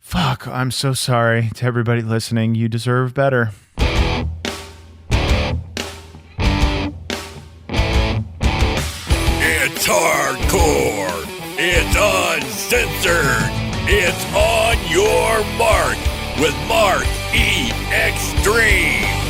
Fuck, I'm so sorry to everybody listening. You deserve better. It's hardcore. It's uncensored. It's On Your Mark with Mark E. Xtreme.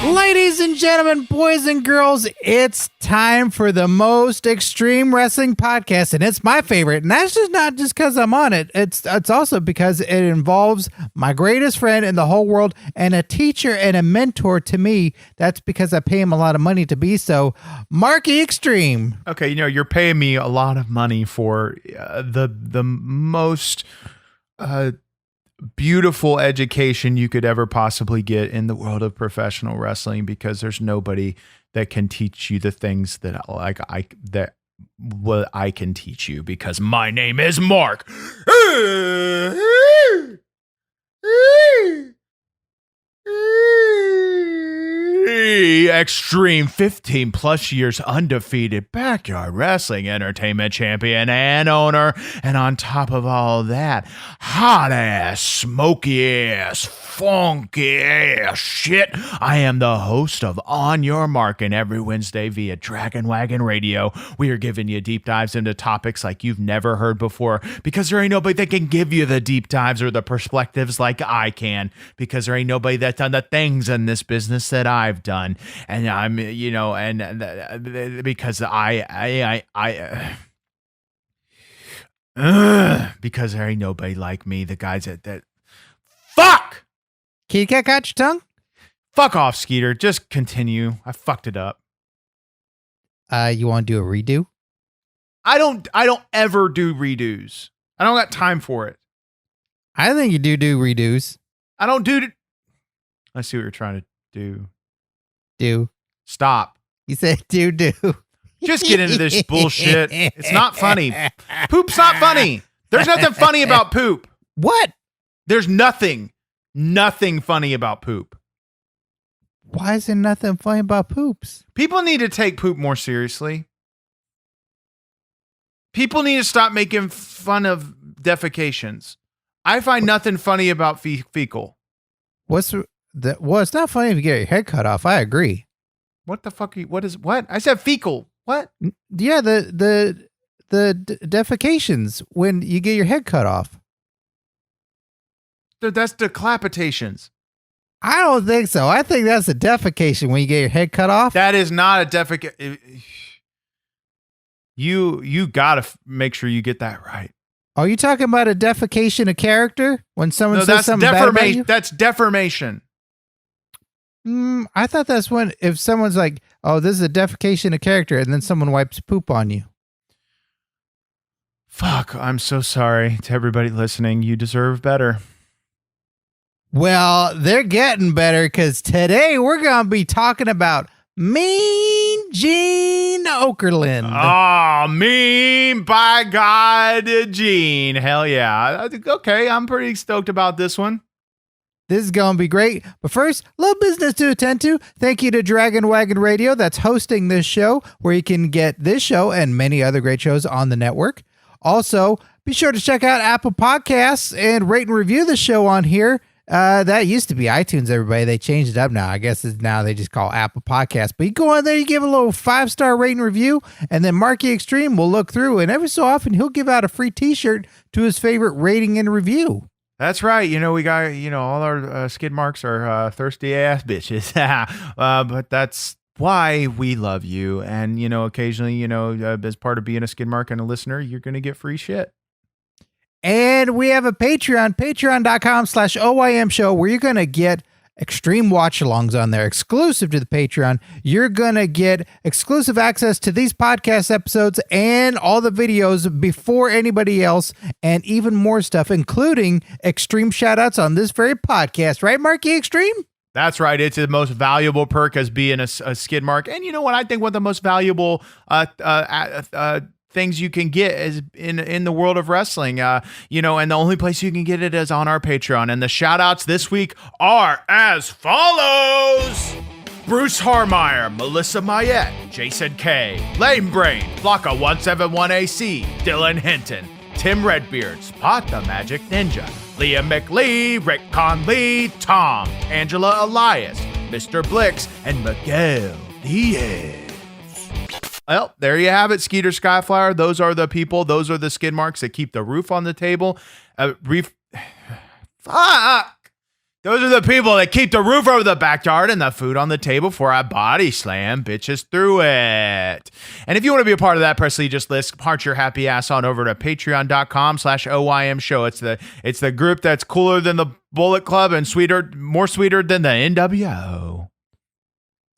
Ladies and gentlemen, boys and girls, it's time for the most extreme wrestling podcast, and it's my favorite. And that's just not just because I'm on it. It's also because it involves my greatest friend in the whole world and a teacher and a mentor to me. That's because I pay him a lot of money to be so. Mark E. Xtreme. Okay, you're paying me a lot of money for the most beautiful education you could ever possibly get in the world of professional wrestling, because there's nobody that can teach you the things that I can teach you, because my name is Mark Xtreme, 15 plus years undefeated backyard wrestling entertainment champion and owner. And on top of all that, hot ass, smoky ass, funky ass shit, I am the host of On Your Mark, and every Wednesday via Dragon Wagon Radio, we are giving you deep dives into topics like you've never heard before, because there ain't nobody that can give you the deep dives or the perspectives like I can, because there ain't nobody that's done the things in this business that I've done. And I'm, because because there ain't nobody like me, the guys that fuck! Kitty cat got your tongue? Fuck off, Skeeter. Just continue. I fucked it up. You want to do a redo? I don't ever do redos. I don't got time for it. I think you do redos. I don't do. I see what you're trying to do. Do. Stop. You said do. Just get into this bullshit. It's not funny. Poop's not funny. There's nothing funny about poop. What? There's nothing funny about poop. Why is there nothing funny about poops? People need to take poop more seriously. People need to stop making fun of defecations. I find nothing funny about fecal. Well, it's not funny if you get your head cut off. I agree. What the fuck? What? I said fecal. What? Yeah, the defecations when you get your head cut off. That's decapitations. I don't think so. I think that's a defecation when you get your head cut off. That is not a defecation. You gotta make sure you get that right. Are you talking about a defecation of character when someone says something bad about you? That's deformation. I thought that's when if someone's like, "Oh, this is a defecation of character," and then someone wipes poop on you. Fuck, I'm so sorry to everybody listening. You deserve better. Well, they're getting better, because today we're going to be talking about Mean Gene Okerlund. Oh, mean by God, Gene. Hell yeah. Okay, I'm pretty stoked about this one. This is going to be great. But first, little business to attend to. Thank you to Dragon Wagon Radio that's hosting this show, where you can get this show and many other great shows on the network. Also, be sure to check out Apple Podcasts and rate and review the show on here. That used to be iTunes, everybody. They changed it up now. I guess now they just call Apple Podcasts. But you go on there, you give a little 5-star rating review, and then Mark E. Xtreme will look through, and every so often he'll give out a free t-shirt to his favorite rating and review. That's right. We got, all our skid marks are thirsty ass bitches. But that's why we love you. And, occasionally, as part of being a skid mark and a listener, you're going to get free shit. And we have a Patreon, patreon.com/OYM show, where you're going to get extreme watch-alongs on there, exclusive to the Patreon. You're going to get exclusive access to these podcast episodes and all the videos before anybody else, and even more stuff, including extreme shout-outs on this very podcast. Right, Mark E. Xtreme? That's right. It's the most valuable perk as being a skid mark. And you know what? I think one of the most valuable things you can get is in the world of wrestling, and the only place you can get it is on our Patreon. And the shout outs this week are as follows: Bruce Harmeyer, Melissa Mayette, Jason K, Lame Brain, Flocka 171AC, Dylan Hinton, Tim Redbeard, Spot the Magic Ninja, Liam McLee, Rick Conley, Tom, Angela Elias, Mr. Blix, and Miguel Diaz. Well, there you have it, Skeeter, Skyflyer. Those are the people. Those are the skid marks that keep the roof on the table. Fuck! Those are the people that keep the roof over the backyard and the food on the table before I body slam bitches through it. And if you want to be a part of that prestigious list, march your happy ass on over to patreon.com/OYMshow. It's the group that's cooler than the Bullet Club and more sweeter than the NWO.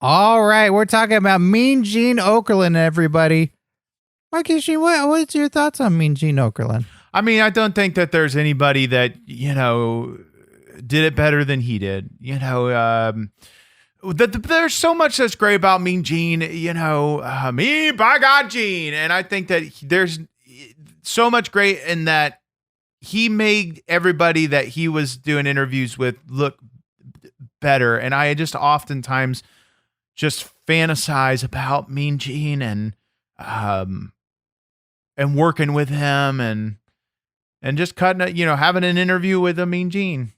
All right, we're talking about Mean Gene Okerlund, everybody. Mark Xtreme, what's your thoughts on Mean Gene Okerlund? I mean, I don't think that there's anybody that, did it better than he did. There's so much that's great about Mean Gene, me, by God, Gene. And I think that there's so much great in that he made everybody that he was doing interviews with look better. And I just oftentimes just fantasize about Mean Gene and working with him and just cutting, having an interview with a Mean Gene.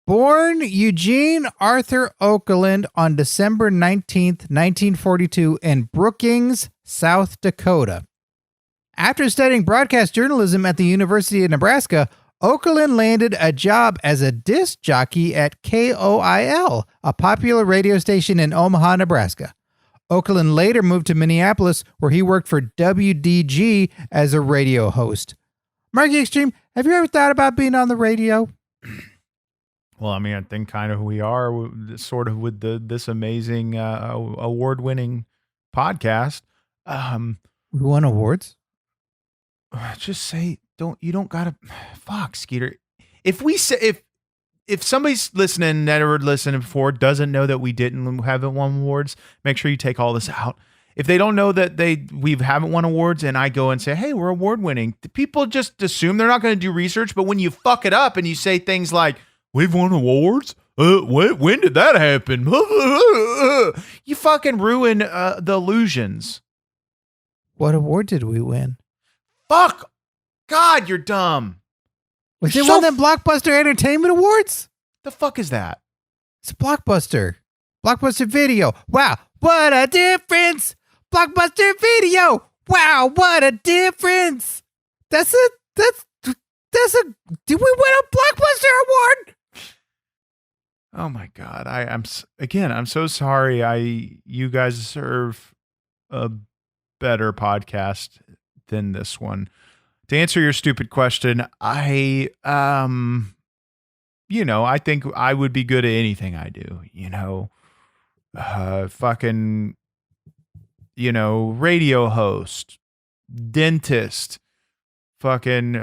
Born Eugene Arthur Okerlund on December 19th, 1942 in Brookings, South Dakota. After studying broadcast journalism at the University of Nebraska, Okerlund landed a job as a disc jockey at KOIL, a popular radio station in Omaha, Nebraska. Okerlund later moved to Minneapolis, where he worked for WDG as a radio host. Marky Xtreme, have you ever thought about being on the radio? Well, I mean, I think kind of we are sort of with this amazing award-winning podcast. We won awards? Just say you don't gotta fuck, Skeeter. If somebody's listening, never listened before, doesn't know that we haven't won awards, make sure you take all this out. If they don't know that we haven't won awards, and I go and say, hey, we're award winning, people just assume they're not going to do research. But when you fuck it up and you say things like, we've won awards? When did that happen? You fucking ruin the illusions. What award did we win? Fuck. God, you're dumb. Was it one of them Blockbuster Entertainment Awards? The fuck is that? It's Blockbuster. Blockbuster Video. Wow, what a difference. Blockbuster Video. Wow, what a difference. Did we win a Blockbuster Award? Oh my God. I'm so sorry. You guys deserve a better podcast than this one. To answer your stupid question, I think I would be good at anything I do, radio host, dentist, fucking,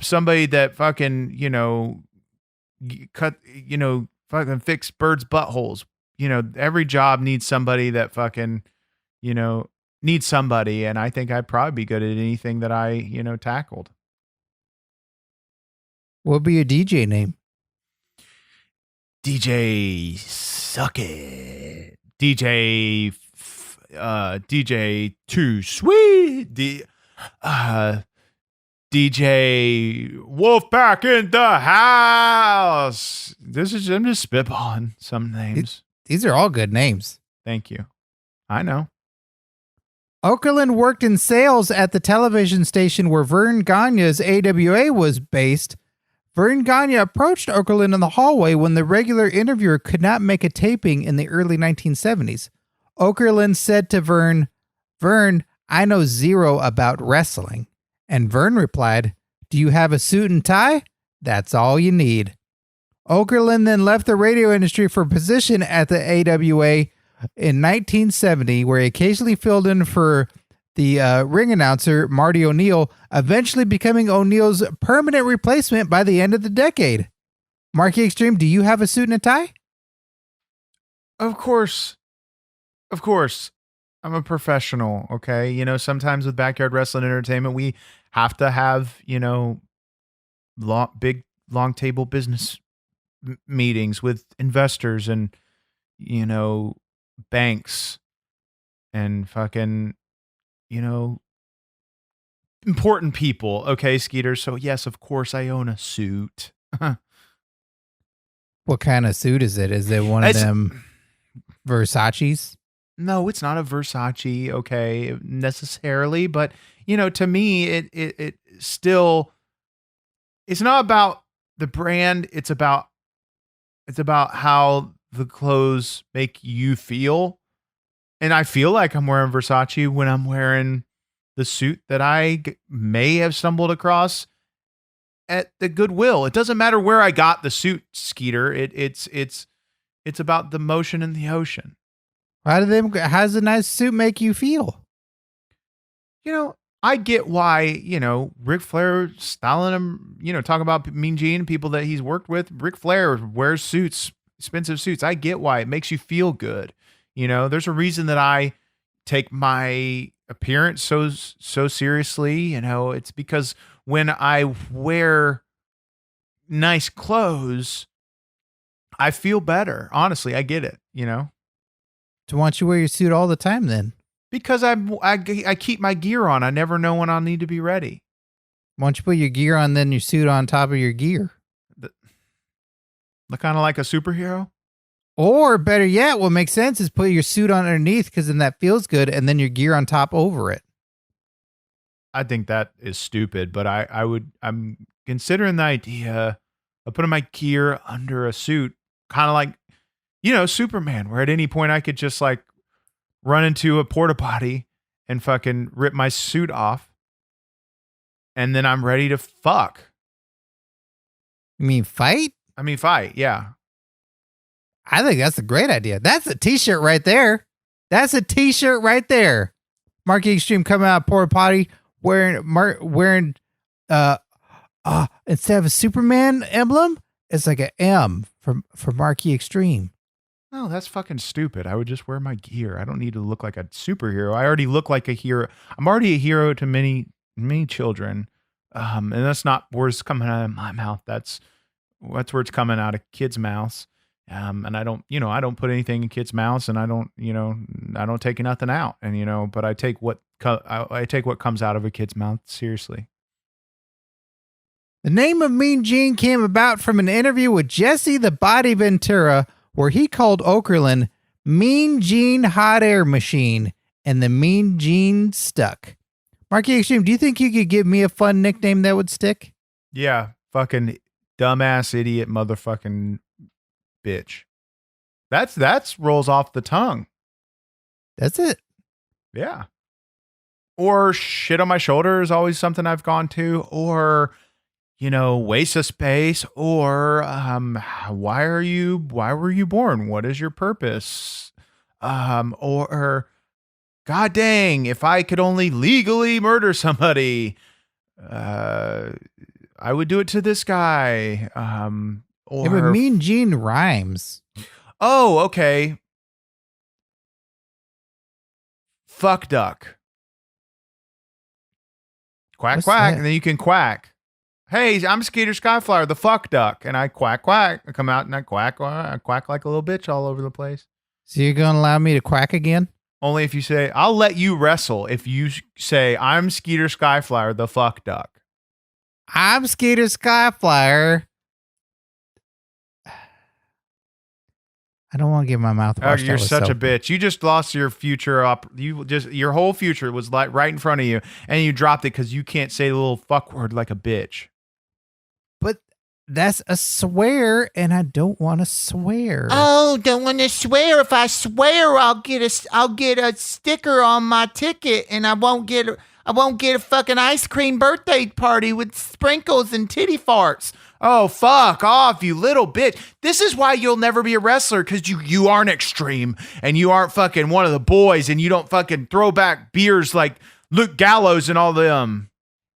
somebody that fucking, fucking fix birds' buttholes. Every job needs somebody that fucking, needs somebody. And I think I'd probably be good at anything that I, tackled. What would be your DJ name? DJ Suck It. DJ Too Sweet. DJ Wolfpack in the house. I'm just spitballing some names. These are all good names. Thank you. I know. Okerlund worked in sales at the television station where Vern Gagne's AWA was based. Vern Gagne approached Okerlund in the hallway when the regular interviewer could not make a taping in the early 1970s. Okerlund said to Vern, I know zero about wrestling. And Vern replied, do you have a suit and tie? That's all you need. Okerlund then left the radio industry for a position at the AWA in 1970, where he occasionally filled in for the ring announcer, Marty O'Neill, eventually becoming O'Neill's permanent replacement by the end of the decade. Marky Xtreme, do you have a suit and a tie? Of course. I'm a professional, okay? Sometimes with Backyard Wrestling Entertainment, we have to have, big, long table business meetings with investors and, banks and fucking important people. Okay, Skeeter. So yes, of course I own a suit. What kind of suit is it? Is it one of them Versace's? No, it's not a Versace, okay, necessarily, but to me, it still, it's not about the brand. It's about how the clothes make you feel, and I feel like I'm wearing Versace when I'm wearing the suit that I may have stumbled across at the Goodwill. It doesn't matter where I got the suit, Skeeter. It's about the motion in the ocean. How does a nice suit make you feel? I get why, Ric Flair styling him, talking about Mean Gene, people that he's worked with. Ric Flair wears suits, expensive suits. I get why it makes you feel good. There's a reason that I take my appearance so seriously. It's because when I wear nice clothes, I feel better. Honestly, I get it, So why don't you wear your suit all the time then? Because I keep my gear on. I never know when I'll need to be ready. Why don't you put your gear on, then your suit on top of your gear? Kind of like a superhero? Or better yet, what makes sense is put your suit on underneath, because then that feels good, and then your gear on top over it. I think that is stupid, but I'm considering the idea of putting my gear under a suit, kind of like, Superman, where at any point I could just like run into a porta potty and fucking rip my suit off, and then I'm ready to fuck. You mean fight? I mean fight, yeah. I think that's a great idea. That's a t-shirt right there. That's a t-shirt right there. Marky Xtreme coming out of porta potty wearing instead of a Superman emblem, it's like an M for Marky Xtreme. No, that's fucking stupid. I would just wear my gear. I don't need to look like a superhero. I already look like a hero. I'm already a hero to many children. And that's not words coming out of my mouth. That's words coming out of kids' mouths. And I don't put anything in kids' mouths, and I don't take nothing out. And but I take what comes out of a kid's mouth seriously. The name of Mean Gene came about from an interview with Jesse the Body Ventura, where he called Okerlund Mean Gene Hot Air Machine, and the Mean Gene stuck. Marky Xtreme, do you think you could give me a fun nickname that would stick? Yeah, fucking dumbass idiot motherfucking bitch. That's rolls off the tongue. That's it. Yeah. Or shit on my shoulder is always something I've gone to. Or waste of space, or why were you born? What is your purpose? Or God dang, if I could only legally murder somebody, I would do it to this guy. Or yeah, but Mean Gene rhymes. Oh, okay. Fuck duck. Quack, What's quack, that? and then you can quack. Hey, I'm Skeeter Skyflyer, the fuck duck. And I quack, quack. I come out and I quack like a little bitch all over the place. So you're going to allow me to quack again? Only if you say, I'll let you wrestle if you say, I'm Skeeter Skyflyer, the fuck duck. I'm Skeeter Skyflyer. I don't want to get my mouth washed. You're such a bitch. You just lost your future up. Your whole future was like right in front of you, and you dropped it because you can't say the little fuck word like a bitch. But that's a swear, and I don't want to swear. Oh, don't want to swear. If I swear, I'll get a sticker on my ticket, and I won't get a fucking ice cream birthday party with sprinkles and titty farts. Oh, fuck off, you little bitch. This is why you'll never be a wrestler, because you aren't Xtreme, and you aren't fucking one of the boys, and you don't fucking throw back beers like Luke Gallows and all them.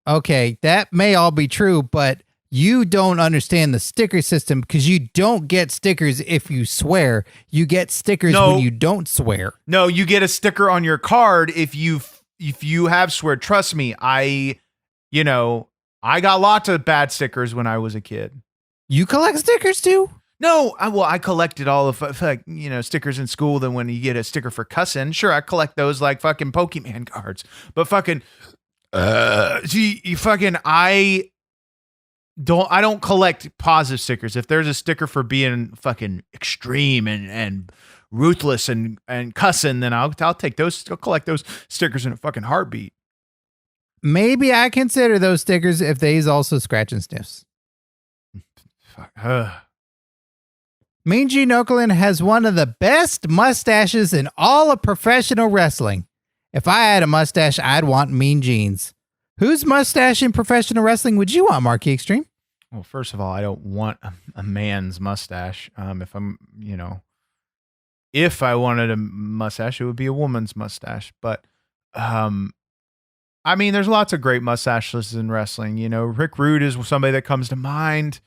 Okay, that may all be true, but you don't understand the sticker system, because you don't get stickers if you swear. You get stickers when you don't swear. No, you get a sticker on your card if you have swear. Trust me, I got lots of bad stickers when I was a kid. You collect stickers too? No, I collected all of stickers in school. Then when you get a sticker for cussing, sure, I collect those like fucking Pokemon cards. But fucking, I don't collect positive stickers. If there's a sticker for being fucking extreme and ruthless and cussing, then I'll take those. I'll collect those stickers in a fucking heartbeat. Maybe I consider those stickers if they's also scratch and sniffs. Fuck. Mean Gene Okerlund has one of the best mustaches in all of professional wrestling. If I had a mustache, I'd want Mean Gene's. Whose mustache in professional wrestling would you want, Marky Xtreme? Well, first of all, I don't want a man's mustache. If I wanted a mustache, it would be a woman's mustache. But, there's lots of great mustaches in wrestling. You know, Rick Rude is somebody that comes to mind.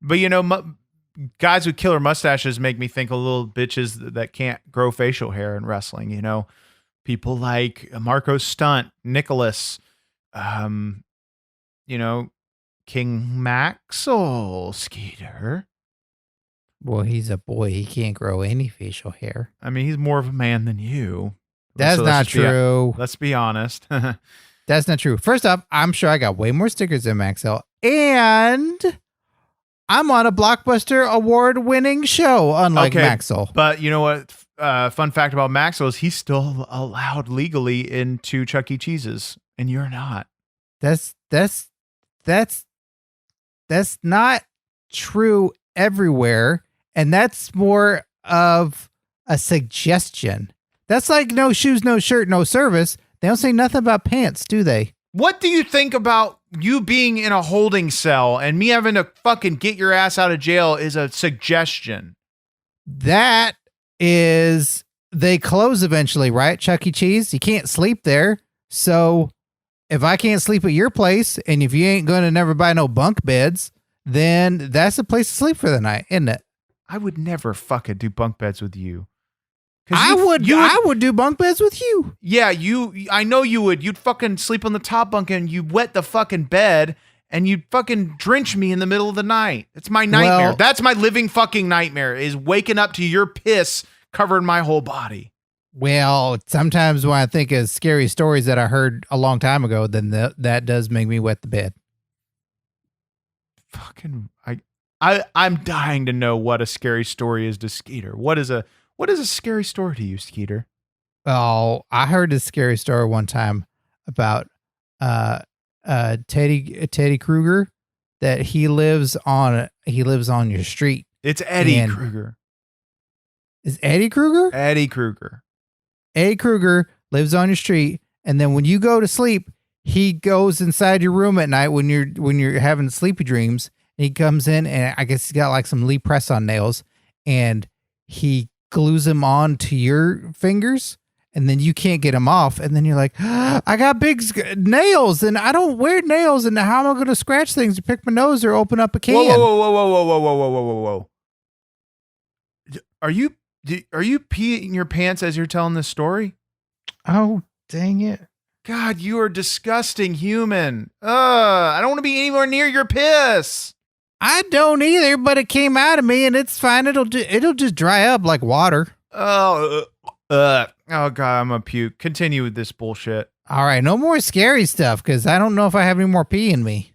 But guys with killer mustaches make me think of little bitches that can't grow facial hair in wrestling. You know, people like Marco Stunt, Nicholas, King Maxwell, Skeeter. Well, he's a boy. He can't grow any facial hair. I mean, he's more of a man than you. That's not true. Let's be honest. That's not true. First off, I'm sure I got way more stickers than Maxwell, and I'm on a Blockbuster award-winning show, unlike Maxwell. But you know what? Fun fact about Maxwell is he's still allowed legally into Chuck E. Cheese's, and you're not. That's not true everywhere, and that's more of a suggestion. That's like no shoes, no shirt, no service. They don't say nothing about pants, do they? What do you think about you being in a holding cell and me having to fucking get your ass out of jail is a suggestion? That is, they close eventually, right? Chuck E. Cheese, you can't sleep there. So if I can't sleep at your place and if you ain't going to never buy no bunk beds, then that's a place to sleep for the night, isn't it? I would never fucking do bunk beds with you. I would do bunk beds with you. Yeah, I know you would. You'd fucking sleep on the top bunk and you'd wet the fucking bed and you'd fucking drench me in the middle of the night. It's my nightmare. Well, that's my living fucking nightmare, is waking up to your piss covering my whole body. Well, sometimes when I think of scary stories that I heard a long time ago, then that does make me wet the bed. Fucking, I'm dying to know what a scary story is to Skeeter. What is a scary story to you, Skeeter? Oh, I heard a scary story one time about Teddy Kruger, that he lives on your street. It's Eddie Kruger. Is Eddie Kruger? Eddie Kruger. Eddie Kruger lives on your street, and then when you go to sleep, he goes inside your room at night when you're having sleepy dreams, and he comes in, and I guess he's got like some Lee press-on nails, and he glues them on to your fingers, and then you can't get them off, and then you're like, I got big nails, and I don't wear nails, and how am I going to scratch things or pick my nose or open up a can? Whoa. Are you peeing your pants as you're telling this story? Oh, dang it. God, you are a disgusting human. I don't want to be anywhere near your piss. I don't either, but it came out of me and it's fine. It'll just dry up like water. Oh God, I'm gonna puke. Continue with this bullshit. All right, no more scary stuff because I don't know if I have any more pee in me.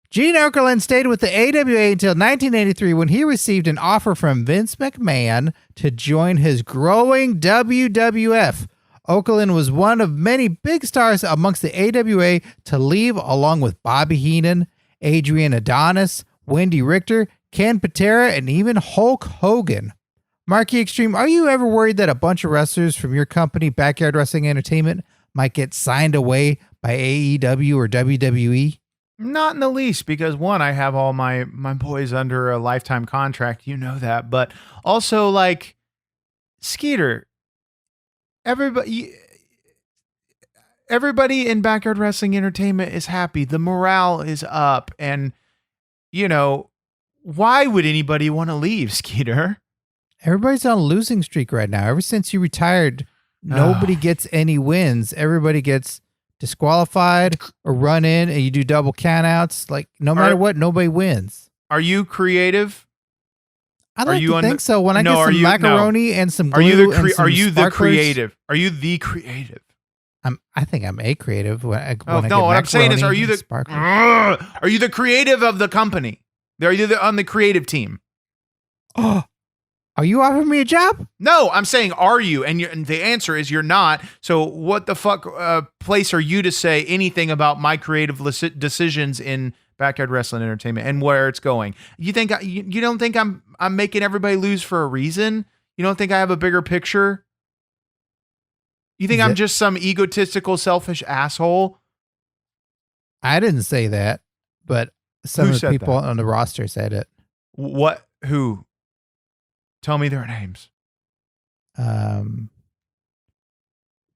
Gene Okerlund stayed with the AWA until 1983 when he received an offer from Vince McMahon to join his growing WWF. Okerlund was one of many big stars amongst the AWA to leave, along with Bobby Heenan, Adrian Adonis, Wendy Richter, Ken Patera, and even Hulk Hogan. Marky Xtreme, are you ever worried that a bunch of wrestlers from your company, Backyard Wrestling Entertainment, might get signed away by AEW or WWE? Not in the least, because one, I have all my boys under a lifetime contract. You know that. But also, like, Skeeter, everybody in Backyard Wrestling Entertainment is happy. The morale is up. And, why would anybody want to leave, Skeeter? Everybody's on a losing streak right now. Ever since you retired, nobody gets any wins. Everybody gets disqualified or run in and you do double countouts. Like no matter what, nobody wins. Are you creative? I like to think so. When I get some macaroni and some glue are you the creative? Are you the creative? I think I'm a creative. When I what I'm saying is, are you the creative of the company? Are you on the creative team? Oh, are you offering me a job? No, I'm saying, are you? And the answer is you're not. So what the fuck place are you to say anything about my creative decisions in Backyard Wrestling Entertainment and where it's going? You think you don't think I'm making everybody lose for a reason? You don't think I have a bigger picture? You think I'm just some egotistical, selfish asshole? I didn't say that, but some of the people on the roster said it. What? Who? Tell me their names.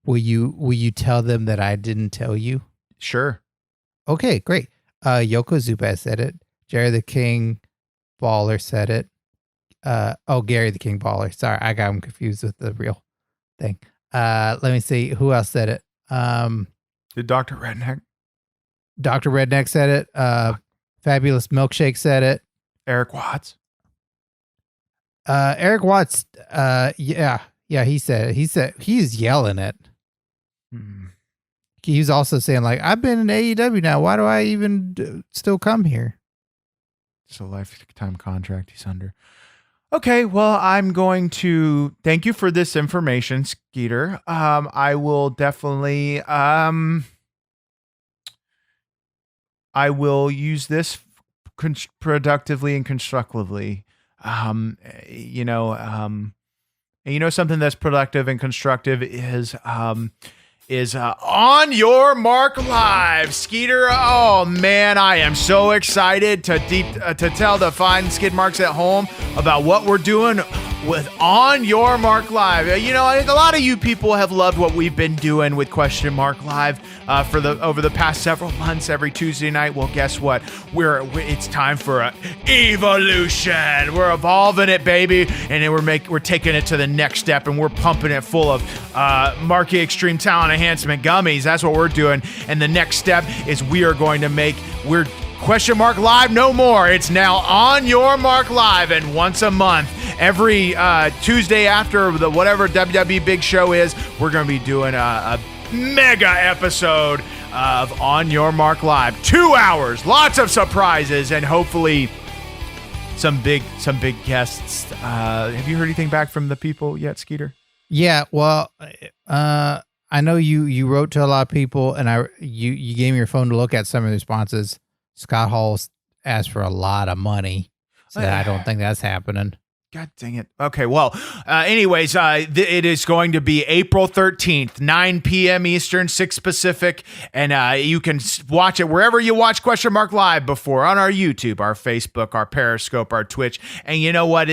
Will you tell them that I didn't tell you? Sure. Okay, great. Yokozuna said it. Jerry the King Baller said it. Gary the King Baller. Sorry, I got him confused with the real thing. Let me see who else said it. Did Dr. Redneck? Dr. Redneck said it. Fabulous Milkshake said it. Eric Watts. Eric Watts. Yeah, he said it. He said he's yelling it. He's also saying like, I've been in AEW now. Why do I even still come here? It's a lifetime contract he's under. Okay, well, I'm going to thank you for this information, Skeeter. I will definitely, I will use this productively and constructively. Something that's productive and constructive is On Your Mark Live. Skeeter, oh man, I am so excited to tell the fine skid marks at home about what we're doing with On Your Mark Live. A lot of you people have loved what we've been doing with Question Mark Live over the past several months every Tuesday night. Well, guess what? It's time for an evolution. We're evolving it, baby, and then we're taking it to the next step, and we're pumping it full of Marky Xtreme Talent Enhancement gummies. That's what we're doing. And the next step is we're Question Mark Live no more. It's now On Your Mark Live, and once a month, every Tuesday after the whatever WWE big show is, we're going to be doing a mega episode of On Your Mark Live. 2 hours, lots of surprises, and hopefully some big guests. Have you heard anything back from the people yet, Skeeter? Yeah, well, I know you wrote to a lot of people, and you gave me your phone to look at some of the responses. Scott Hall asked for a lot of money, so I don't think that's happening. God dang it. Okay, well, anyways, it is going to be April 13th, 9 p.m. Eastern, 6 Pacific, and you can watch it wherever you watch Question Mark Live before, on our YouTube, our Facebook, our Periscope, our Twitch. And you know what?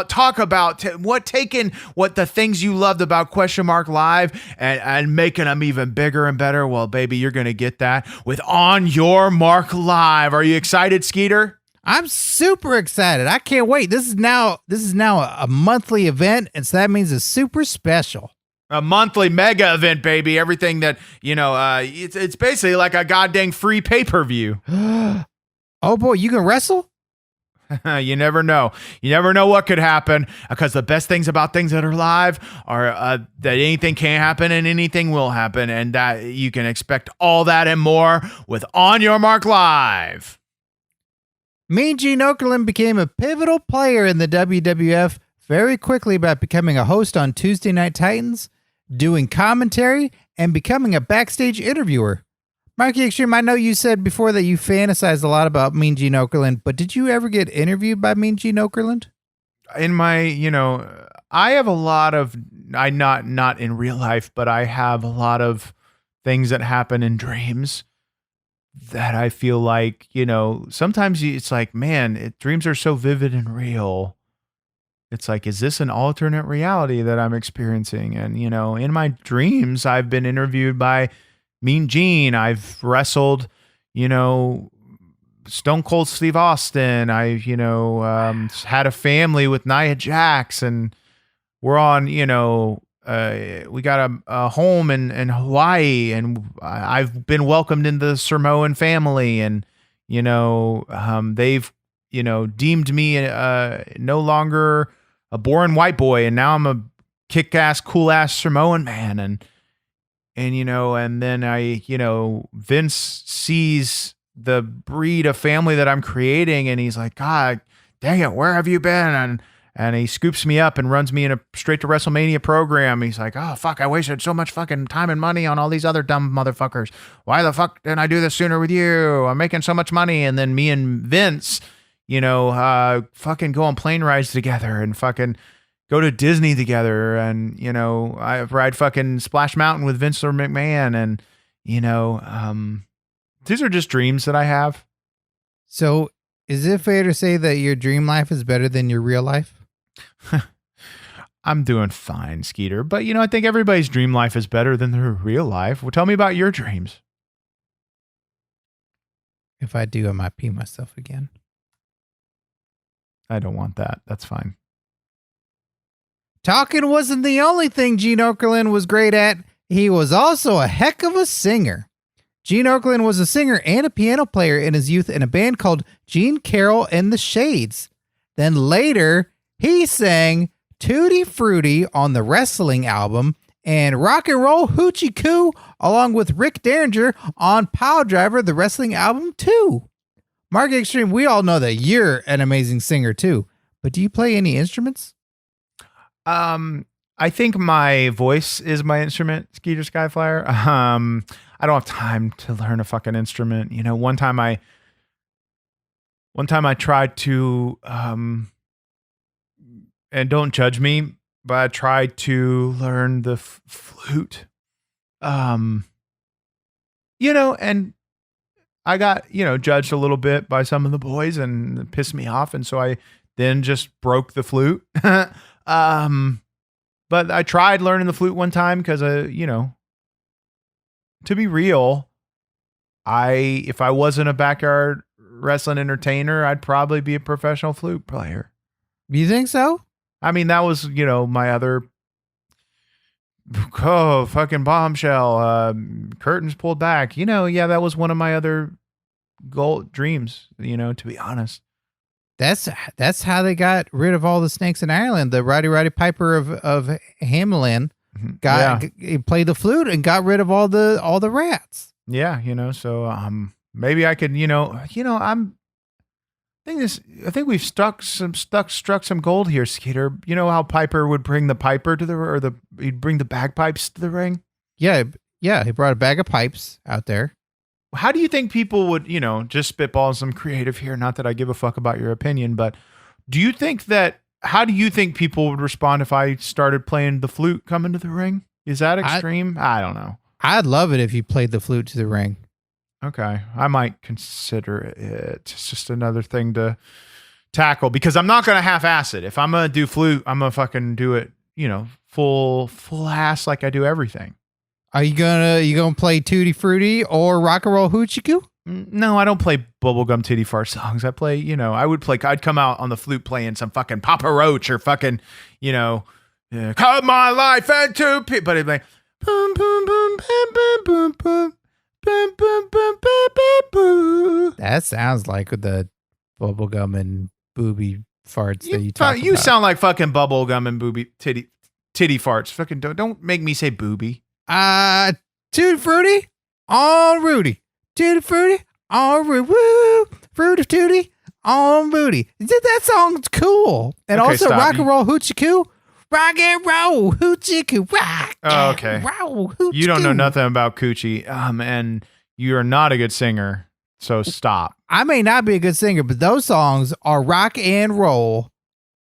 Talk about taking what the things you loved about Question Mark Live and making them even bigger and better. Well, baby, you're going to get that with On Your Mark Live. Are you excited, Skeeter? I'm super excited. I can't wait. This is now a monthly event, and so that means it's super special. A monthly mega event, baby. Everything that, it's basically like a goddamn free pay-per-view. Oh boy, you can wrestle? You never know. You never know what could happen, because the best things about things that are live are that anything can happen and anything will happen, and that you can expect all that and more with On Your Mark Live. Mean Gene Okerlund became a pivotal player in the WWF very quickly by becoming a host on Tuesday Night Titans, doing commentary, and becoming a backstage interviewer. Marky Xtreme, I know you said before that you fantasized a lot about Mean Gene Okerlund, but did you ever get interviewed by Mean Gene Okerlund? In my, I have a lot of, not in real life, but I have a lot of things that happen in dreams that I feel like, sometimes it's like, man, dreams are so vivid and real. It's like, is this an alternate reality that I'm experiencing? And, in my dreams, I've been interviewed by Mean Gene. I've wrestled, Stone Cold Steve Austin. I, had a family with Nia Jax, and we're on, we got a home in Hawaii, and I've been welcomed into the Samoan family, and they've deemed me no longer a boring white boy, and now I'm a kick-ass, cool-ass Samoan man, and then Vince sees the breed of family that I'm creating, and he's like, God dang it, where have you been? And he scoops me up and runs me in a straight to WrestleMania program. He's like, oh, fuck, I wasted so much fucking time and money on all these other dumb motherfuckers. Why the fuck didn't I do this sooner with you? I'm making so much money. And then me and Vince, fucking go on plane rides together and fucking go to Disney together. And, I ride fucking Splash Mountain with Vince McMahon. And, these are just dreams that I have. So is it fair to say that your dream life is better than your real life? I'm doing fine, Skeeter. But, I think everybody's dream life is better than their real life. Well, tell me about your dreams. If I do, I might pee myself again. I don't want that. That's fine. Talking wasn't the only thing Gene Okerlund was great at. He was also a heck of a singer. Gene Okerlund was a singer and a piano player in his youth in a band called Gene Carroll and the Shades. Then later, he sang Tutti Frutti on the Wrestling album and Rock and Roll Hoochie Coo along with Rick Derringer on Pile Driver, the Wrestling album too. Mark Xtreme, we all know that you're an amazing singer too, but do you play any instruments? I think my voice is my instrument, Skeeter Skyflyer. I don't have time to learn a fucking instrument. One time I tried to, and don't judge me, but I tried to learn the flute. And I got, judged a little bit by some of the boys and it pissed me off. And so I then just broke the flute. But I tried learning the flute one time because, to be real, if I wasn't a backyard wrestling entertainer, I'd probably be a professional flute player. You think so? I mean, that was, my other fucking bombshell, curtains pulled back, that was one of my other dreams, to be honest. That's how they got rid of all the snakes in Ireland. The Roddy Piper of Hamelin he played the flute and got rid of all the rats. Yeah, so maybe I could, I think we've struck some gold here, Skeeter. You know how Piper would bring the piper to he'd bring the bagpipes to the ring? Yeah, he brought a bag of pipes out there. How do you think people would, just spitball some creative here? Not that I give a fuck about your opinion, but how do you think people would respond if I started playing the flute coming to the ring? Is that extreme? I don't know. I'd love it if you played the flute to the ring. Okay. I might consider it. It's just another thing to tackle because I'm not going to half-ass it. If I'm going to do flute, I'm going to fucking do it, full ass like I do everything. Are you gonna play Tutti Frutti or Rock and Roll Hoochie Coo? No, I don't play bubblegum titty fart songs. I play, I'd come out on the flute playing some fucking Papa Roach or fucking, cut my life into but it'd be like boom boom boom boom boom boom boom boom boom boom boom boom. That sounds like the bubblegum and booby farts that you talk about. You sound like fucking bubblegum and booby titty farts. Fucking don't make me say booby. Tutti Frutti on Rudy. Tutti Frutti on Rudy. Woo! Fruity Tutti on Booty. That song's cool. And okay, also stop. Rock and Roll Hoochie Coo. Rock and Roll Hoochie Coo. Rock okay. and Roll Hoochie You don't know Coo. nothing about coochie. And you are not a good singer. So stop. I may not be a good singer, but those songs are rock and roll.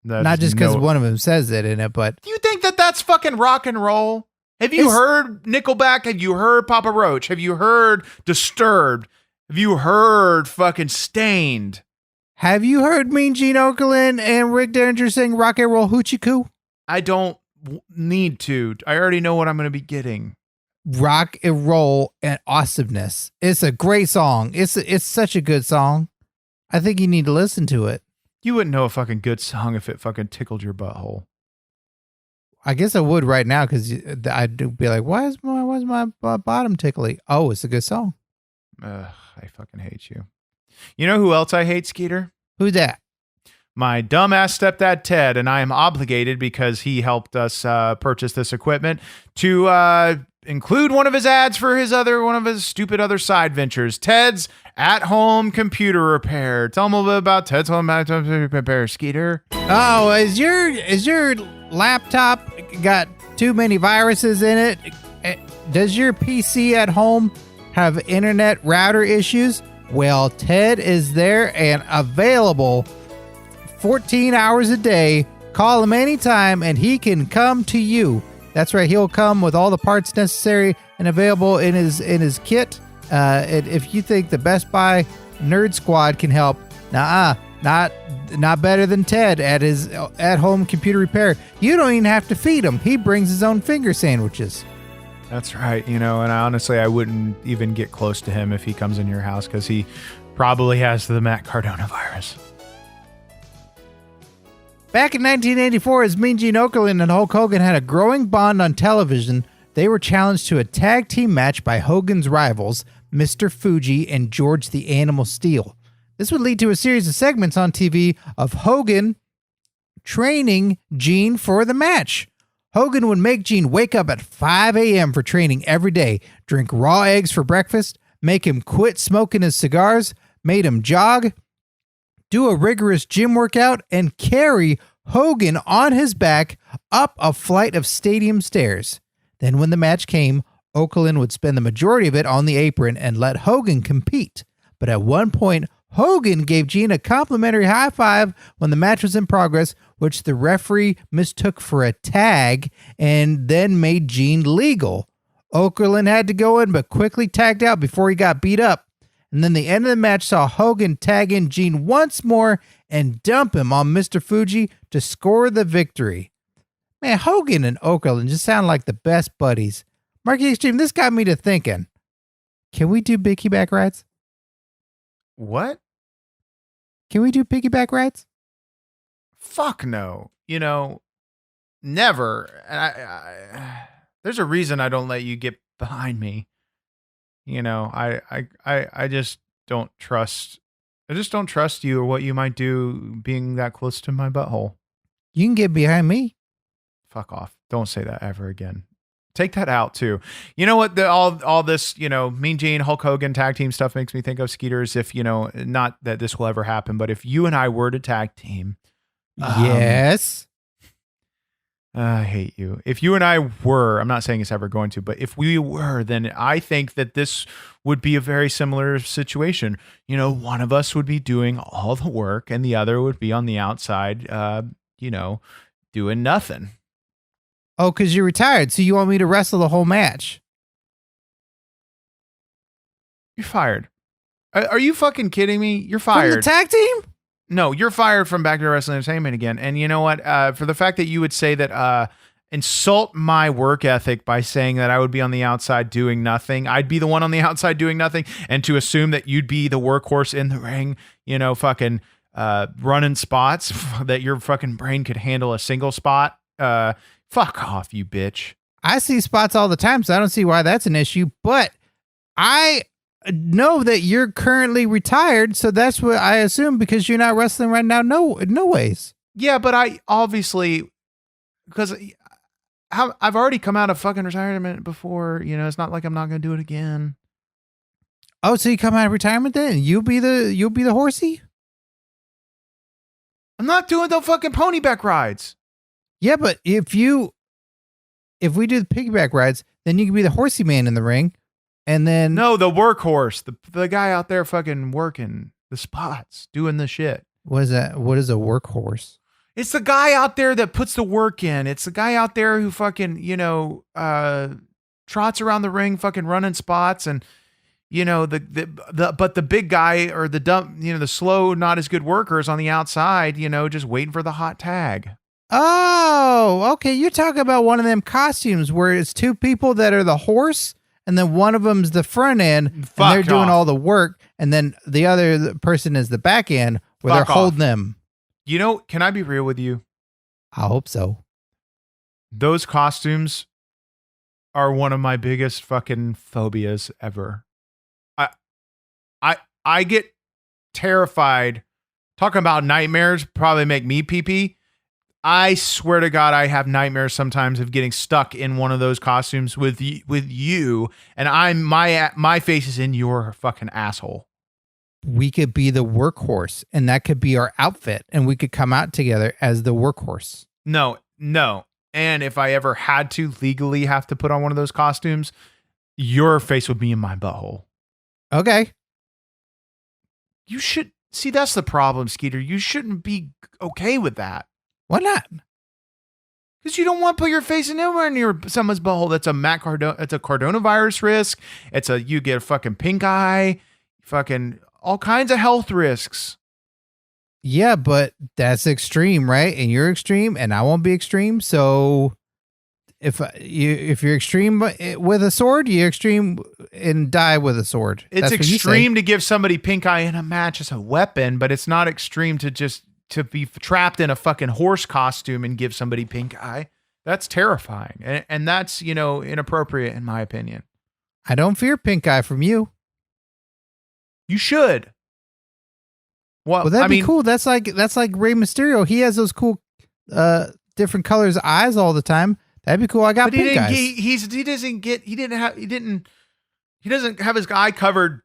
Not just because one of them says it in it, but do you think that's fucking rock and roll? Have you heard Nickelback? Have you heard Papa Roach? Have you heard Disturbed? Have you heard fucking Stained? Have you heard Mean Gene Okerlund and Rick Derringer sing Rock and Roll Hoochie Coo? I don't need to. I already know what I'm going to be getting. Rock and Roll and Awesomeness. It's a great song. It's such a good song. I think you need to listen to it. You wouldn't know a fucking good song if it fucking tickled your butthole. I guess I would right now because I'd be like, why is my bottom tickly? Oh, it's a good song. I fucking hate you. You know who else I hate, Skeeter? Who's that? My dumbass stepdad, Ted, and I am obligated because he helped us purchase this equipment to include one of his ads for one of his stupid other side ventures. Ted's at-home computer repair. Tell him a little bit about Ted's home computer repair, Skeeter. Oh, is your laptop got too many viruses in it? Does your PC at home have internet router issues? Well, Ted is there and available 14 hours a day. Call him anytime and he can come to you. That's right. He'll come with all the parts necessary and available in his kit. And if you think the Best Buy Nerd Squad can help, not better than Ted at his at-home computer repair. You don't even have to feed him. He brings his own finger sandwiches. That's right. And I wouldn't even get close to him if he comes in your house because he probably has the Matt Cardona virus. Back in 1984, as Mean Gene Okerlund and Hulk Hogan had a growing bond on television, they were challenged to a tag team match by Hogan's rivals, Mr. Fuji and George the Animal Steel. This would lead to a series of segments on TV of Hogan training Gene for the match. Hogan would make Gene wake up at 5 a.m. for training every day, drink raw eggs for breakfast, make him quit smoking his cigars, made him jog, do a rigorous gym workout, and carry Hogan on his back up a flight of stadium stairs. Then when the match came, Okerlund would spend the majority of it on the apron and let Hogan compete. But at one point, Hogan gave Gene a complimentary high five when the match was in progress, which the referee mistook for a tag and then made Gene legal. Okerlund had to go in but quickly tagged out before he got beat up. And then the end of the match saw Hogan tag in Gene once more and dump him on Mr. Fuji to score the victory. Man, Hogan and Okerlund just sound like the best buddies. Marky Xtreme, this got me to thinking. Can we do piggyback rides? What? Can we do piggyback rides? Fuck no. Never. There's a reason I don't let you get behind me. I just don't trust. I just don't trust you or what you might do being that close to my butthole. You can get behind me. Fuck off. Don't say that ever again. Take that out too. You know what? All this, Mean Gene, Hulk Hogan tag team stuff makes me think of, Skeeter, as if, not that this will ever happen, but if you and I were to tag team. Yes. I hate you. If you and I were, I'm not saying it's ever going to, but if we were, then I think that this would be a very similar situation. One of us would be doing all the work and the other would be on the outside, doing nothing. Oh, because you're retired, so you want me to wrestle the whole match. You're fired. Are you fucking kidding me? You're fired. From the tag team? No, you're fired from Back to Wrestling Entertainment again. And you know what? For the fact that you would say that, insult my work ethic by saying that I would be on the outside doing nothing. I'd be the one on the outside doing nothing. And to assume that you'd be the workhorse in the ring, fucking running spots, that your fucking brain could handle a single spot. Fuck off, you bitch. I see spots all the time, so I don't see why that's an issue. But I know that you're currently retired, so that's what I assume because you're not wrestling right now. No ways. Yeah, but I obviously, because I've already come out of fucking retirement before. It's not like I'm not going to do it again. Oh, so you come out of retirement then? You'll be the horsey? I'm not doing the fucking ponyback rides. Yeah, but if we do the piggyback rides, then you can be the horsey man in the ring. And then no, the workhorse, the guy out there fucking working the spots, doing the shit. What is that? What is a workhorse? It's the guy out there that puts the work in. It's the guy out there who fucking, trots around the ring, fucking running spots, and but the big guy or the dumb, the slow, not as good workers on the outside, just waiting for the hot tag. Oh, okay. You're talking about one of them costumes where it's two people that are the horse, and then one of them's the front end, and they're doing all the work, and then the other person is the back end where they're holding them. Can I be real with you? I hope so. those costumes are one of my biggest fucking phobias ever. I get terrified. Talking about nightmares probably make me pee-pee. I swear to God, I have nightmares sometimes of getting stuck in one of those costumes with you, and my face is in your fucking asshole. We could be the workhorse, and that could be our outfit, and we could come out together as the workhorse. No. And if I ever had to legally have to put on one of those costumes, your face would be in my butthole. Okay. You should see, that's the problem, Skeeter. You shouldn't be okay with that. Why not? Because you don't want to put your face anywhere near someone's butthole. That's a it's a coronavirus risk. You get a fucking pink eye, fucking all kinds of health risks. Yeah, but that's extreme, right? And you're extreme, and I won't be extreme. So if you're extreme with a sword, you're extreme and die with a sword. It's extreme to give somebody pink eye in a match as a weapon, but it's not extreme to be trapped in a fucking horse costume and give somebody pink eye. That's terrifying. And that's, inappropriate in my opinion. I don't fear pink eye from you. You should. Well, that'd be cool. That's like Rey Mysterio. He has those cool different colors eyes all the time. That'd be cool. I got pink eyes. He doesn't have his eye covered,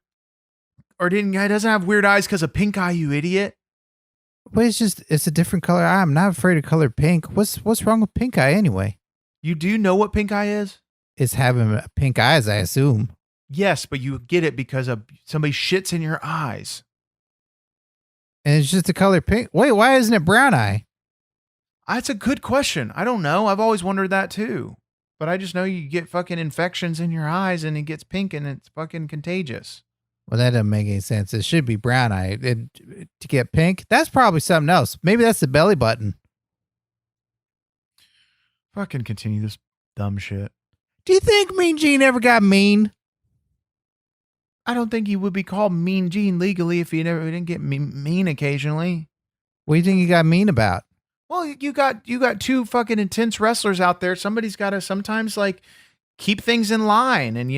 or he doesn't have weird eyes because of pink eye, you idiot. But it's a different color eye. I'm not afraid of color pink. What's wrong with pink eye anyway? You do know what pink eye is? It's having pink eyes, I assume. Yes, but you get it because of somebody shits in your eyes. And it's just the color pink. Wait, why isn't it brown eye? That's a good question. I don't know. I've always wondered that too. But I just know you get fucking infections in your eyes and it gets pink and it's fucking contagious. Well, that doesn't make any sense. It should be brown eye. To get pink, that's probably something else. Maybe that's the belly button. Fucking continue this dumb shit. Do you think Mean Gene ever got mean? I don't think he would be called Mean Gene legally if he didn't get mean occasionally. What do you think he got mean about? Well, you got two fucking intense wrestlers out there. Somebody's got to sometimes keep things in line. And,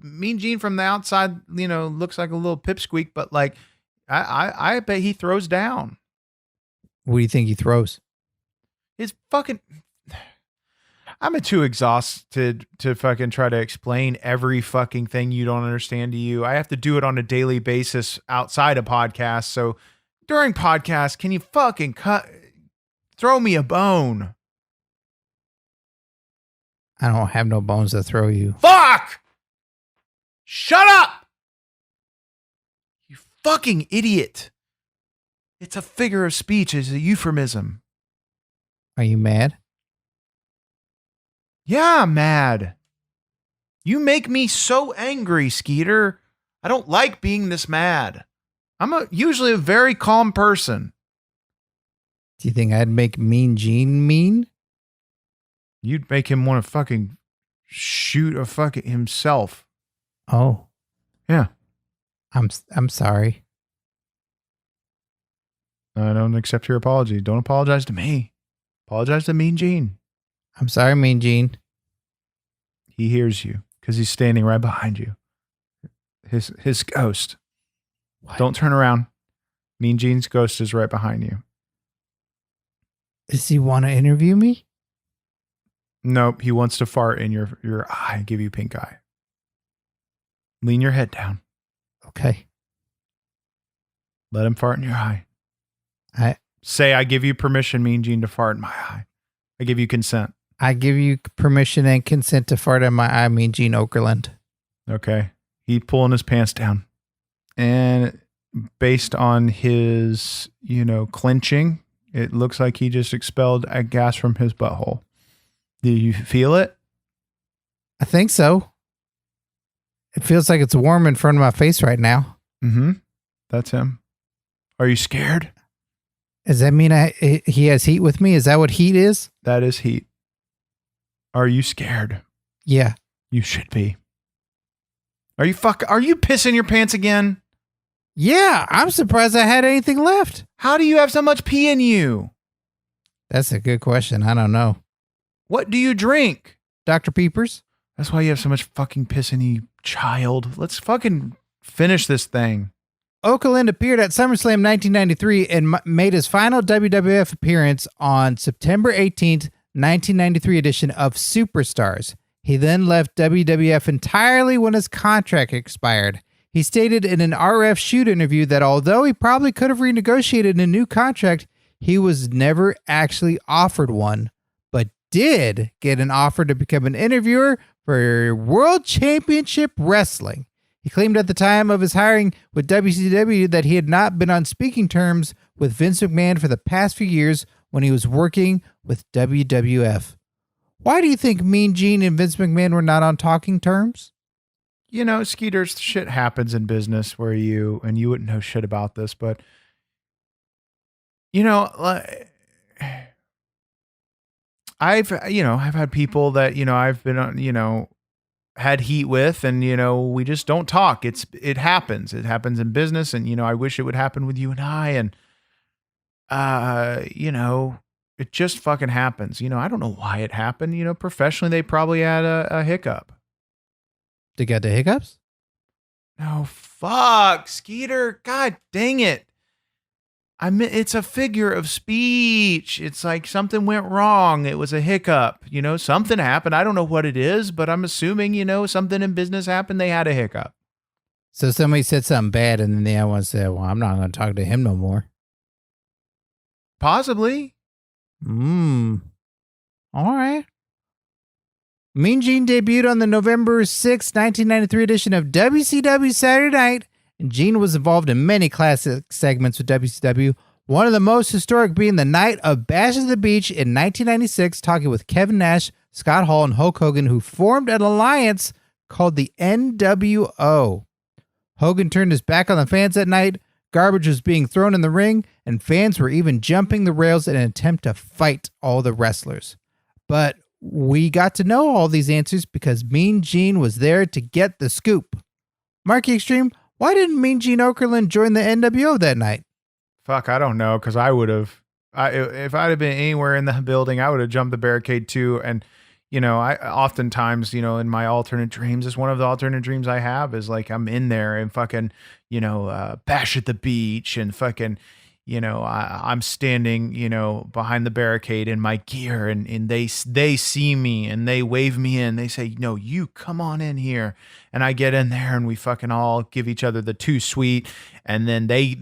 Mean Gene from the outside, looks like a little pipsqueak, but I bet he throws down. What do you think he throws? His fucking... I'm too exhausted to fucking try to explain every fucking thing you don't understand to you. I have to do it on a daily basis outside of podcasts. So during podcasts, can you fucking throw me a bone? I don't have no bones to throw you. Fuck! Shut up! You fucking idiot. It's a figure of speech. It's a euphemism. Are you mad? Yeah, I'm mad. You make me so angry, Skeeter. I don't like being this mad. I'm usually a very calm person. Do you think I'd make Mean Gene mean? You'd make him want to fucking shoot a fucking himself. Oh. Yeah. I'm sorry. I don't accept your apology. Don't apologize to me. Apologize to Mean Gene. I'm sorry, Mean Gene. He hears you because he's standing right behind you. His ghost. What? Don't turn around. Mean Gene's ghost is right behind you. Does he want to interview me? Nope. He wants to fart in your eye and give you pink eye. Lean your head down. Okay. Let him fart in your eye. Say, I give you permission, Mean Gene, to fart in my eye. I give you consent. I give you permission and consent to fart in my eye, Mean Gene Okerlund. Okay. He pulling his pants down. And based on his, clenching, it looks like he just expelled a gas from his butthole. Do you feel it? I think so. It feels like it's warm in front of my face right now. Mm-hmm. That's him. Are you scared? Does that mean he has heat with me? Is that what heat is? That is heat. Are you scared? Yeah. You should be. Are you pissing your pants again? Yeah, I'm surprised I had anything left. How do you have so much pee in you? That's a good question. I don't know. What do you drink? Dr. Peepers. That's why you have so much fucking piss in you, child. Let's fucking finish this thing. Okerlund appeared at SummerSlam 1993 and made his final WWF appearance on September 18th, 1993 edition of Superstars. He then left WWF entirely when his contract expired. He stated in an RF Shoot interview that although he probably could have renegotiated a new contract, he was never actually offered one, but did get an offer to become an interviewer for World Championship Wrestling. He claimed at the time of his hiring with WCW that he had not been on speaking terms with Vince McMahon for the past few years when he was working with WWF. Why do you think Mean Gene and Vince McMahon were not on talking terms? You know, Skeeter, shit happens in business where you wouldn't know shit about this, but you know, I've had people that, I've been on, had heat with, and, we just don't talk. It happens. It happens in business. And, I wish it would happen with you and I, and, it just fucking happens. I don't know why it happened. Professionally, they probably had a hiccup. They got the hiccups? No, fuck, Skeeter. God dang it. It's a figure of speech. It's like something went wrong. It was a hiccup. Something happened. I don't know what it is, but I'm assuming, something in business happened. They had a hiccup. So somebody said something bad, and then the other one said, well, I'm not going to talk to him no more. Possibly. All right. Mean Gene debuted on the November 6, 1993 edition of WCW Saturday Night, and Gene was involved in many classic segments with WCW, one of the most historic being the night of Bash at the Beach in 1996, talking with Kevin Nash, Scott Hall, and Hulk Hogan, who formed an alliance called the NWO. Hogan turned his back on the fans that night, garbage was being thrown in the ring, and fans were even jumping the rails in an attempt to fight all the wrestlers. But we got to know all these answers because Mean Gene was there to get the scoop. Marky Xtreme, why didn't Mean Gene Okerlund join the NWO that night? Fuck, I don't know, because I would have. If I'd have been anywhere in the building, I would have jumped the barricade too. And, I oftentimes, in my alternate dreams, it's one of the alternate dreams I have is like I'm in there and fucking, Bash at the Beach and fucking, I'm standing, behind the barricade in my gear, and they see me and they wave me in. They say, no, you come on in here. And I get in there and we fucking all give each other the too sweet. And then they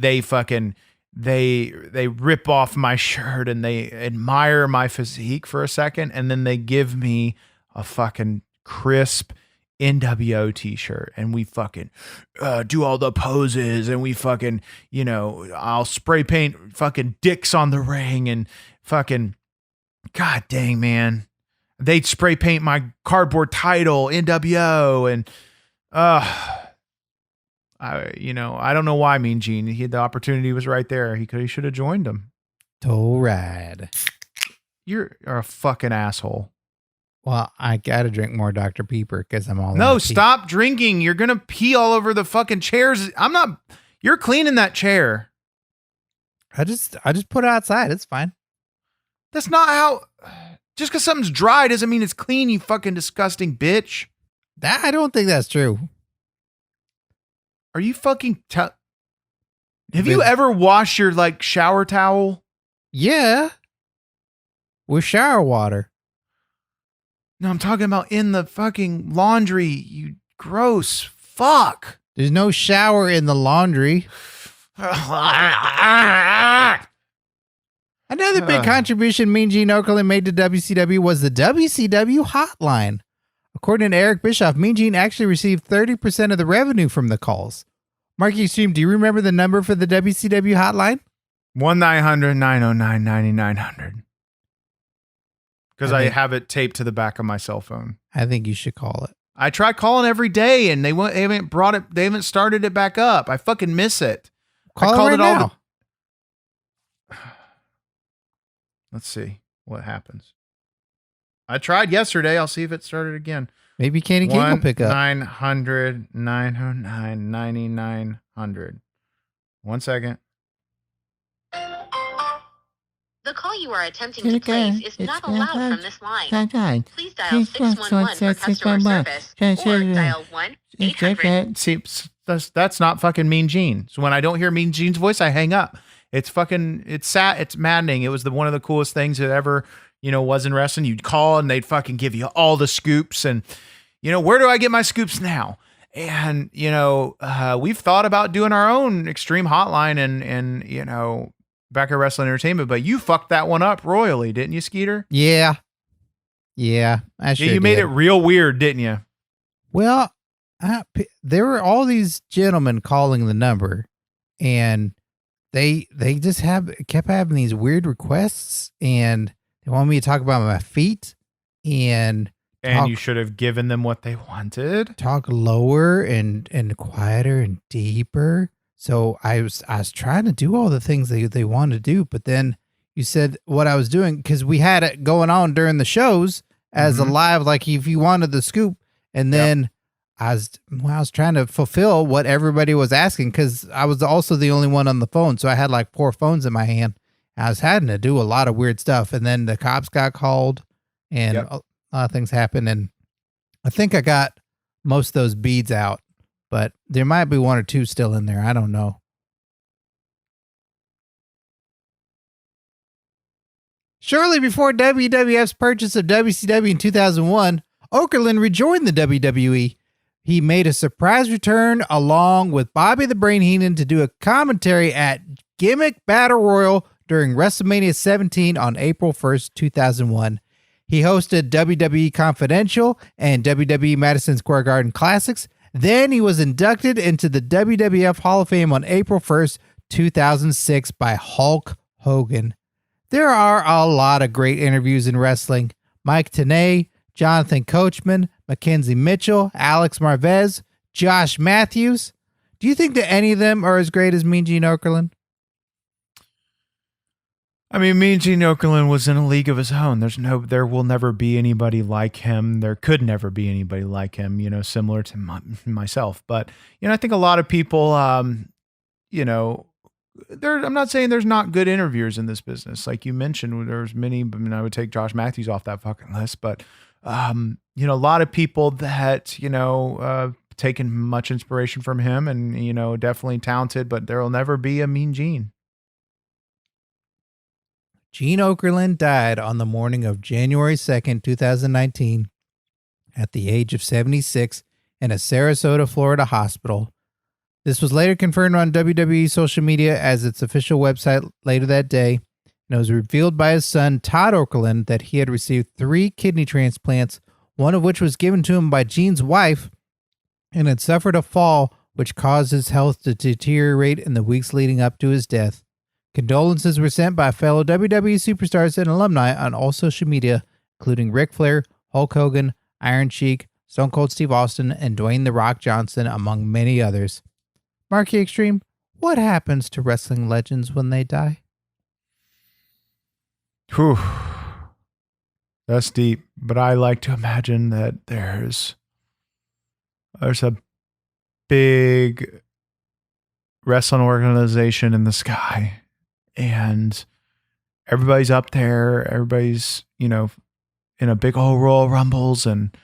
rip off my shirt and they admire my physique for a second. And then they give me a fucking crisp NWO t-shirt, and we fucking do all the poses, and we fucking, I'll spray paint fucking dicks on the ring, and fucking, god dang, man, they'd spray paint my cardboard title NWO, and I don't know why Mean Gene, the opportunity was right there. He should have joined him. Toe ride. You're a fucking asshole. Well, I got to drink more Dr. Pepper because I'm all No, stop drinking. You're going to pee all over the fucking chairs. You're cleaning that chair. I just put it outside. It's fine. That's not how, just because something's dry doesn't mean it's clean, you fucking disgusting bitch. I don't think that's true. Are you fucking, have you ever washed your shower towel? Yeah. With shower water. No, I'm talking about in the fucking laundry, you gross fuck. There's no shower in the laundry. Another big contribution Mean Gene Okerlund made to WCW was the WCW Hotline. According to Eric Bischoff, Mean Gene actually received 30% of the revenue from the calls. Marky Xtreme, do you remember the number for the WCW Hotline? 1-900-909-9900. Because I have it taped to the back of my cell phone. I think you should call it. I try calling every day, and they haven't brought it. They haven't started it back up. I fucking miss it. Call it right now. Let's see what happens. I tried yesterday. I'll see if it started again. Maybe Candy King will pick up. 1-900-909-9900. 1 second. The call you are attempting to place is not allowed from this line. Please dial 611 for customer service or dial 1-800. See, that's not fucking Mean Gene. So when I don't hear Mean Gene's voice, I hang up. It's sad. It's maddening. It was one of the coolest things that ever, was in wrestling. You'd call and they'd fucking give you all the scoops. And, where do I get my scoops now? And, we've thought about doing our own Xtreme hotline and Backyard Wrestling Entertainment, but you fucked that one up royally, didn't you, Skeeter? Yeah. I sure you made it real weird, didn't you? Well, there were all these gentlemen calling the number, and they just kept having these weird requests, and they wanted me to talk about my feet and you should have given them what they wanted. Talk lower and quieter and deeper. So I was trying to do all the things they wanted to do, but then you said what I was doing, because we had it going on during the shows as a live, like if you wanted the scoop, and then I was trying to fulfill what everybody was asking, because I was also the only one on the phone, so I had like 4 phones in my hand. I was having to do a lot of weird stuff, and then the cops got called, and a lot of things happened, and I think I got most of those beads out, but there might be 1 or 2 still in there. I don't know. Shortly before WWF's purchase of WCW in 2001, Okerlund rejoined the WWE. He made a surprise return along with Bobby the Brain Heenan to do a commentary at Gimmick Battle Royal during WrestleMania 17 on April 1st, 2001. He hosted WWE Confidential and WWE Madison Square Garden Classics. Then he was inducted into the WWF Hall of Fame on April 1st, 2006 by Hulk Hogan. There are a lot of great interviews in wrestling. Mike Tenay, Jonathan Coachman, Mackenzie Mitchell, Alex Marvez, Josh Matthews. Do you think that any of them are as great as Mean Gene Okerlund? I mean, Mean Gene Okerlund was in a league of his own. There will never be anybody like him. There could never be anybody like him, similar to myself. But, I think a lot of people, I'm not saying there's not good interviewers in this business. Like you mentioned, there's many, I would take Josh Matthews off that fucking list, but, a lot of people that, taken much inspiration from him and, definitely talented, but there'll never be a Mean Gene. Gene Okerlund died on the morning of January 2nd, 2019, at the age of 76 in a Sarasota, Florida hospital. This was later confirmed on WWE social media as its official website later that day, and it was revealed by his son, Todd Okerlund, that he had received 3 kidney transplants, one of which was given to him by Gene's wife, and had suffered a fall which caused his health to deteriorate in the weeks leading up to his death. Condolences were sent by fellow WWE superstars and alumni on all social media, including Ric Flair, Hulk Hogan, Iron Sheik, Stone Cold Steve Austin, and Dwayne The Rock Johnson, among many others. Marky Xtreme, what happens to wrestling legends when they die? Whew. That's deep, but I like to imagine that there's a big wrestling organization in the sky. And everybody's up there. Everybody's, in a big old Royal Rumbles. And,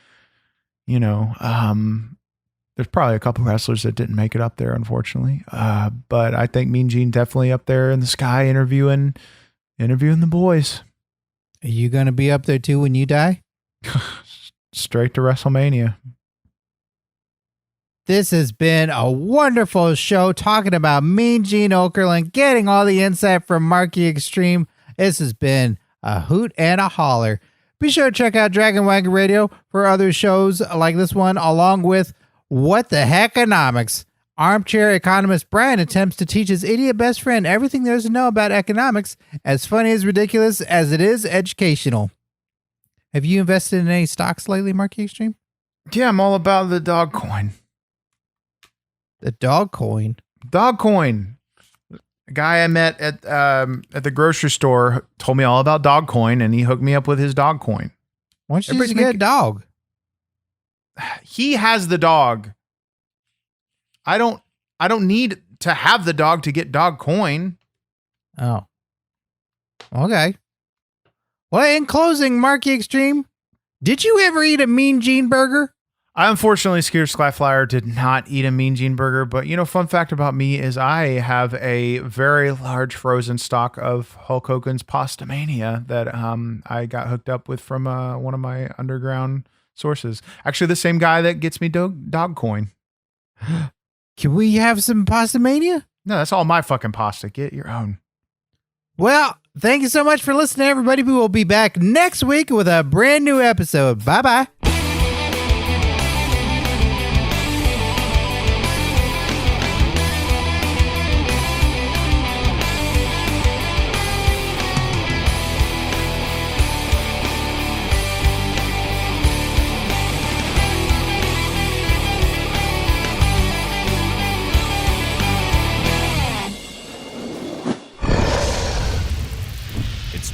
there's probably a couple wrestlers that didn't make it up there, unfortunately. But I think Mean Gene definitely up there in the sky interviewing the boys. Are you going to be up there too when you die? Straight to WrestleMania. This has been a wonderful show talking about Mean Gene Okerlund, getting all the insight from Marky Xtreme. This has been a hoot and a holler. Be sure to check out Dragon Wagon Radio for other shows like this one, along with What the Heckonomics. Armchair economist Brian attempts to teach his idiot best friend everything there is to know about economics, as funny as ridiculous as it is educational. Have you invested in any stocks lately, Marky Xtreme? Yeah, I'm all about the dog coin. The dog coin. Dog coin. A guy I met at the grocery store told me all about dog coin, and he hooked me up with his dog coin. Why don't you just get a dog? He has the dog. I don't need to have the dog to get dog coin. Oh. Okay. Well, in closing, Marky Xtreme, did you ever eat a Mean Gene burger? I unfortunately, Skeeter Skyflyer did not eat a Mean Gene burger, but fun fact about me is I have a very large frozen stock of Hulk Hogan's Pasta Mania that I got hooked up with from one of my underground sources. Actually, the same guy that gets me dog coin. Can we have some Pasta Mania? No, that's all my fucking pasta. Get your own. Well, thank you so much for listening, everybody. We will be back next week with a brand new episode. Bye-bye.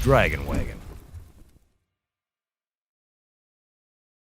Dragon Wagon.